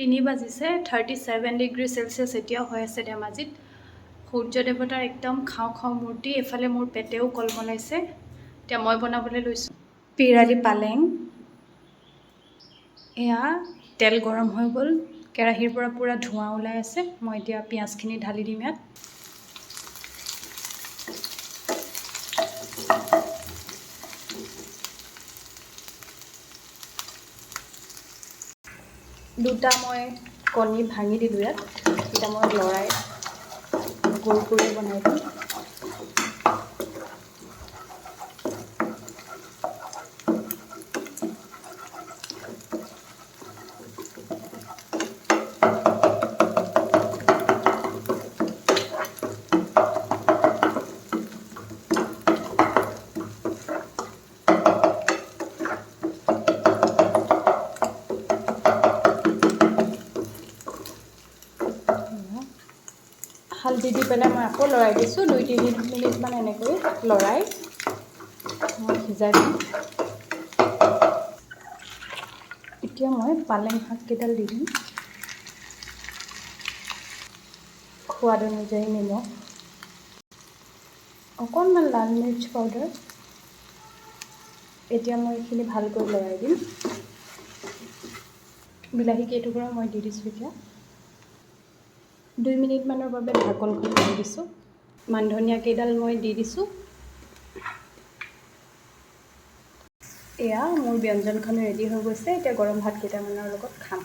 3 বাজিছে 37 degree Celsius এতিয়াও হৈ আছে ধেমাজিত সূৰ্য দেৱতাৰ একদম খাওঁ খাওঁ মূৰ্তি এফালে মোৰ পেটেও কলমলাইছে এতিয়া মই বনাবলৈ লৈছোঁ পিৰালি পালেং এয়া তেল গৰম হৈ গ'ল কেৰাহীৰ পৰা পুৰা ধোঁৱা ওলাই আছে মই এতিয়া পিঁয়াজখিনি ঢালি দিম ইয়াত দুটা মই কণী ভাঙি দিলোঁ ইয়াত এতিয়া মই লৰাই গোল কৰি বনাই দিম হালধি দি পেলাই মই আকৌ লৰাই দিছোঁ 2-3 মিনিটমান এনেকৈ লৰাই মই সিজাই দিম এতিয়া মই পালেং শাককেইডাল দি দিম সোৱাদ অনুযায়ী নিমখ অকণমান লাল মিৰ্চ পাউডাৰ এতিয়া মই এইখিনি ভালকৈ লৰাই দিম বিলাহী কেইটুকুৰা মই দি দিছোঁ এতিয়া 2 মিনিটমানৰ বাবে ঢাকনখন মাৰি দিছোঁ মান ধনিয়া কেইডাল মই দি দিছোঁ এয়া মোৰ ব্যঞ্জনখন ৰেডি হৈ গৈছে এতিয়া গৰম ভাত কেইটামানৰ লগত খাম